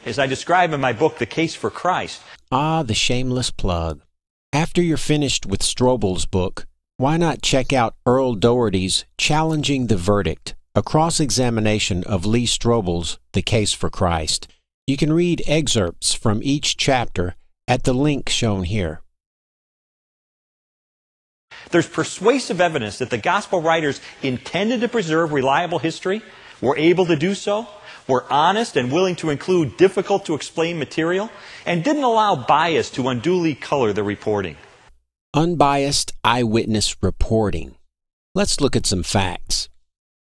as I describe in my book, The Case for Christ. Ah, the shameless plug. After you're finished with Strobel's book, why not check out Earl Doherty's Challenging the Verdict, a cross-examination of Lee Strobel's The Case for Christ. You can read excerpts from each chapter at the link shown here. There's persuasive evidence that the gospel writers intended to preserve reliable history, were able to do so, were honest and willing to include difficult-to-explain material, and didn't allow bias to unduly color the reporting. Unbiased eyewitness reporting. Let's look at some facts.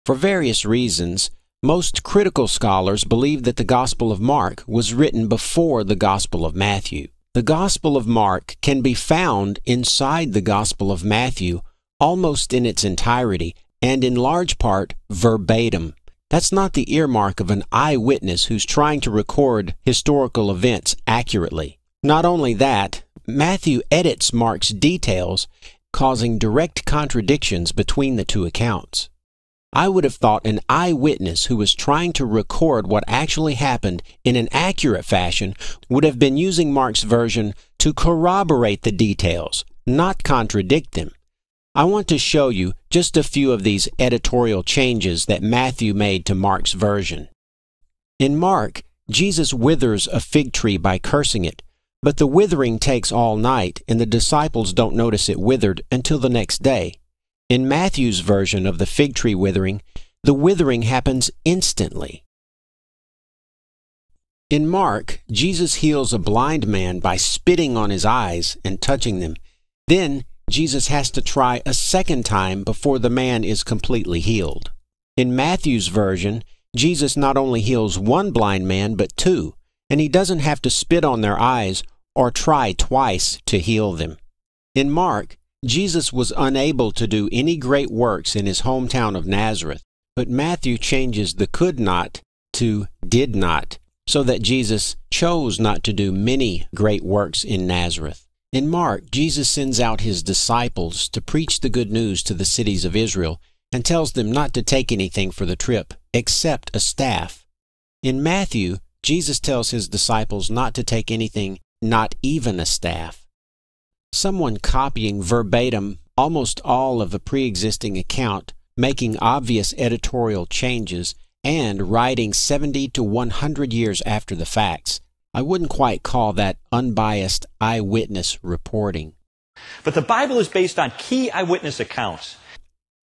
For various reasons, most critical scholars believe that the Gospel of Mark was written before the Gospel of Matthew. The Gospel of Mark can be found inside the Gospel of Matthew almost in its entirety and in large part verbatim. That's not the earmark of an eyewitness who's trying to record historical events accurately. Not only that, Matthew edits Mark's details, causing direct contradictions between the two accounts. I would have thought an eyewitness who was trying to record what actually happened in an accurate fashion would have been using Mark's version to corroborate the details, not contradict them. I want to show you just a few of these editorial changes that Matthew made to Mark's version. In Mark, Jesus withers a fig tree by cursing it, but the withering takes all night and the disciples don't notice it withered until the next day. In Matthew's version of the fig tree withering, the withering happens instantly. In Mark, Jesus heals a blind man by spitting on his eyes and touching them. Then, Jesus has to try a second time before the man is completely healed. In Matthew's version, Jesus not only heals one blind man, but two, and he doesn't have to spit on their eyes or try twice to heal them. In Mark, Jesus was unable to do any great works in his hometown of Nazareth, but Matthew changes the could not to did not, so that Jesus chose not to do many great works in Nazareth. In Mark, Jesus sends out his disciples to preach the good news to the cities of Israel and tells them not to take anything for the trip except a staff. In Matthew, Jesus tells his disciples not to take anything, not even a staff. Someone copying verbatim almost all of a pre-existing account, making obvious editorial changes, and writing 70 to 100 years after the facts. I wouldn't quite call that unbiased eyewitness reporting. But the Bible is based on key eyewitness accounts.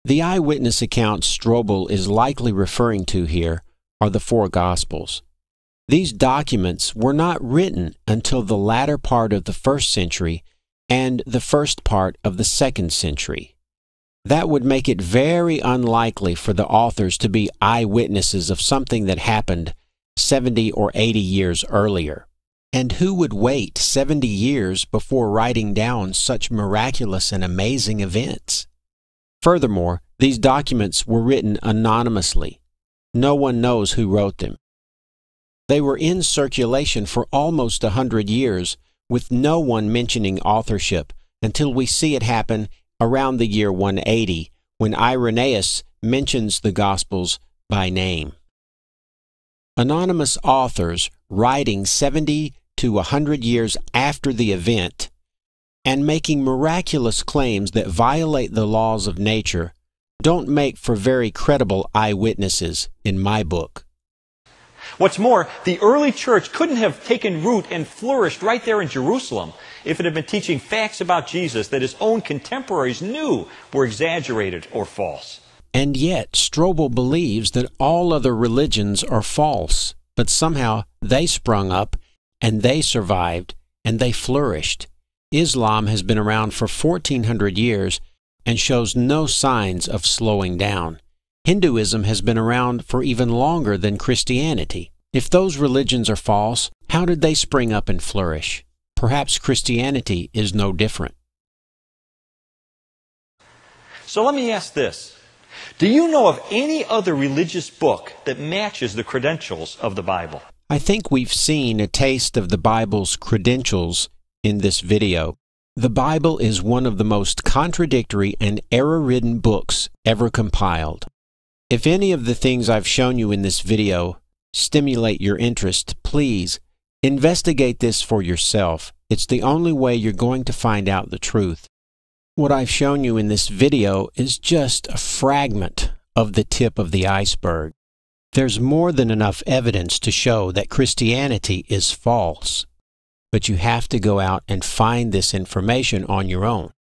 The eyewitness accounts Strobel is likely referring to here are the four Gospels. These documents were not written until the latter part of the 1st century and the first part of the 2nd century. That would make it very unlikely for the authors to be eyewitnesses of something that happened 70 or 80 years earlier. And who would wait 70 years before writing down such miraculous and amazing events? Furthermore, these documents were written anonymously. No one knows who wrote them. They were in circulation for almost 100 years, with no one mentioning authorship until we see it happen around the year 180, when Irenaeus mentions the Gospels by name. Anonymous authors writing 70 to 100 years after the event and making miraculous claims that violate the laws of nature don't make for very credible eyewitnesses in my book. What's more, the early church couldn't have taken root and flourished right there in Jerusalem if it had been teaching facts about Jesus that his own contemporaries knew were exaggerated or false. And yet, Strobel believes that all other religions are false, but somehow they sprung up, and they survived, and they flourished. Islam has been around for 1,400 years and shows no signs of slowing down. Hinduism has been around for even longer than Christianity. If those religions are false, how did they spring up and flourish? Perhaps Christianity is no different. So let me ask this. Do you know of any other religious book that matches the credentials of the Bible? I think we've seen a taste of the Bible's credentials in this video. The Bible is one of the most contradictory and error-ridden books ever compiled. If any of the things I've shown you in this video stimulate your interest, please Investigate this for yourself. It's the only way you're going to find out the truth. What I've shown you in this video is just a fragment of the tip of the iceberg. There's more than enough evidence to show that Christianity is false. But you have to go out and find this information on your own.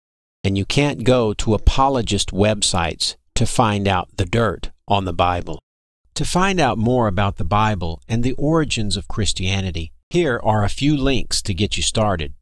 And you can't go to apologist websites to find out the dirt on the Bible. To find out more about the Bible and the origins of Christianity, here are a few links to get you started.